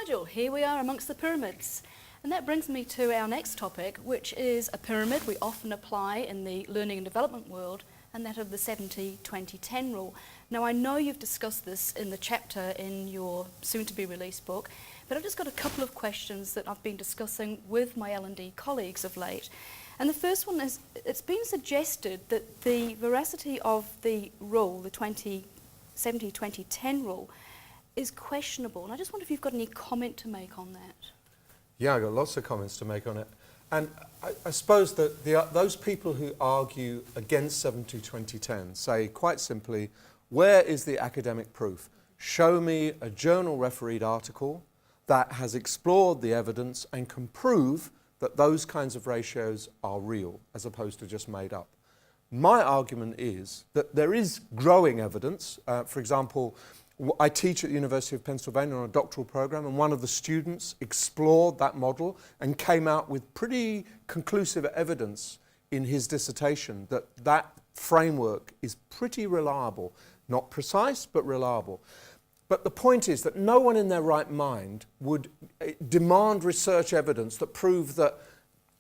Nigel, here we are amongst the pyramids. And that brings me to our next topic, which is a pyramid we often apply in the learning and development world, and that of the 70-20-10 rule. Now, I know you've discussed this in the chapter in your soon-to-be-released book, but I've just got a couple of questions that I've been discussing with my L&D colleagues of late. And the first one is, it's been suggested that the veracity of the rule, the 70-20-10 rule, is questionable. And I just wonder if you've got any comment to make on that. Yeah, I've got lots of comments to make on it. And I suppose that those people who argue against 70-20-10 say quite simply, where is the academic proof? Show me a journal refereed article that has explored the evidence and can prove that those kinds of ratios are real as opposed to just made up. My argument is that there is growing evidence. For example, I teach at the University of Pennsylvania on a doctoral program, and one of the students explored that model and came out with pretty conclusive evidence in his dissertation that that framework is pretty reliable. Not precise, but reliable. But the point is that no one in their right mind would demand research evidence that proved that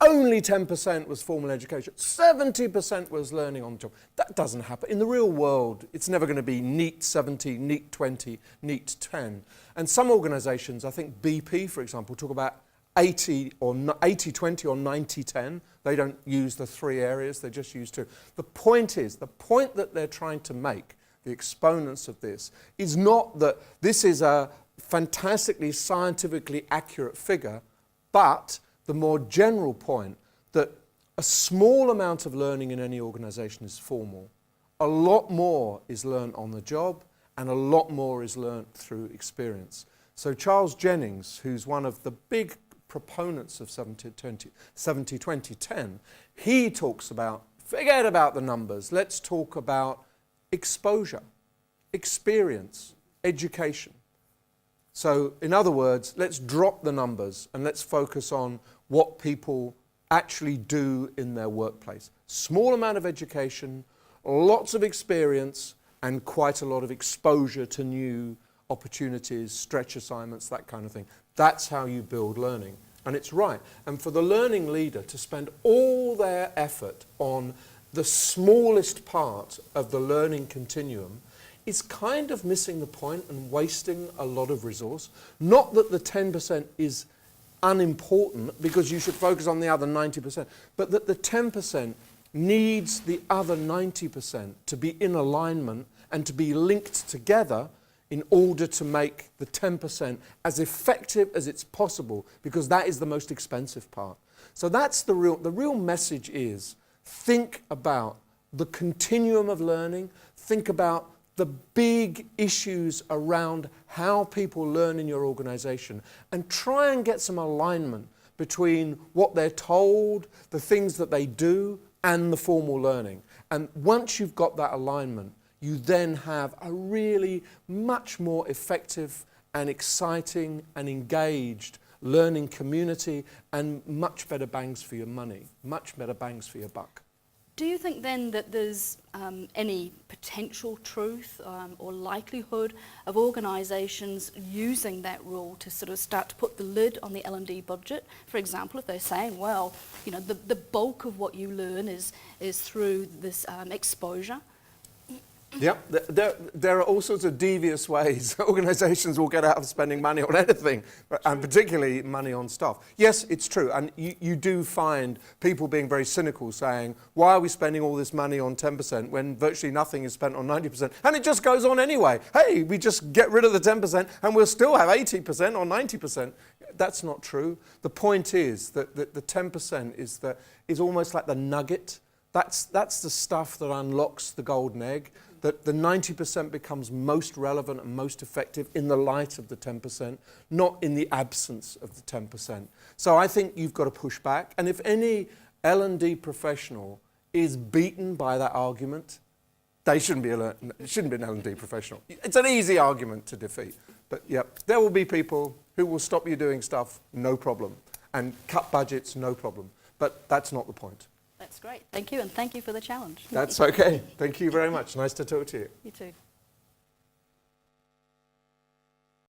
only 10% was formal education, 70% was learning on the job. That doesn't happen. In the real world, it's never going to be neat 70, neat 20, neat 10. And some organisations, I think BP, for example, talk about 80-20 or 90-10. They don't use the three areas, they just use two. The point is, the point that they're trying to make, the exponents of this, is not that this is a fantastically scientifically accurate figure, but the more general point that a small amount of learning in any organisation is formal. A lot more is learned on the job, and a lot more is learned through experience. So Charles Jennings, who's one of the big proponents of 70-20-10, he talks about, forget about the numbers, let's talk about exposure, experience, education. So, in other words, let's drop the numbers and let's focus on what people actually do in their workplace. Small amount of education, lots of experience, and quite a lot of exposure to new opportunities, stretch assignments, that kind of thing. That's how you build learning. And it's right. And for the learning leader to spend all their effort on the smallest part of the learning continuum is kind of missing the point and wasting a lot of resource. Not that the 10% is unimportant, because you should focus on the other 90%, but that the 10% needs the other 90% to be in alignment and to be linked together in order to make the 10% as effective as it's possible, because that is the most expensive part. So that's the real message is, think about the continuum of learning, think about the big issues around how people learn in your organisation, and try and get some alignment between what they're told, the things that they do, and the formal learning. And once you've got that alignment, you then have a really much more effective and exciting and engaged learning community, and much better bangs for your money, much better bangs for your buck. Do you think then that there's any potential truth or likelihood of organisations using that rule to sort of start to put the lid on the L&D budget? For example, if they're saying, well, you know, the bulk of what you learn is through this exposure. Yeah, there are all sorts of devious ways organisations will get out of spending money on anything, and particularly money on staff. Yes, it's true, and you do find people being very cynical, saying, why are we spending all this money on 10% when virtually nothing is spent on 90%? And it just goes on anyway. Hey, we just get rid of the 10% and we'll still have 80% or 90%. That's not true. The point is that the 10% is almost like the nugget. That's the stuff that unlocks the golden egg. That the 90% becomes most relevant and most effective in the light of the 10%, not in the absence of the 10%. So I think you've got to push back. And if any L&D professional is beaten by that argument, they shouldn't be an L&D professional. It's an easy argument to defeat. But yeah, there will be people who will stop you doing stuff, no problem, and cut budgets, no problem. But that's not the point. That's great. Thank you, and thank you for the challenge. That's okay. Thank you very much. Nice to talk to you. You too.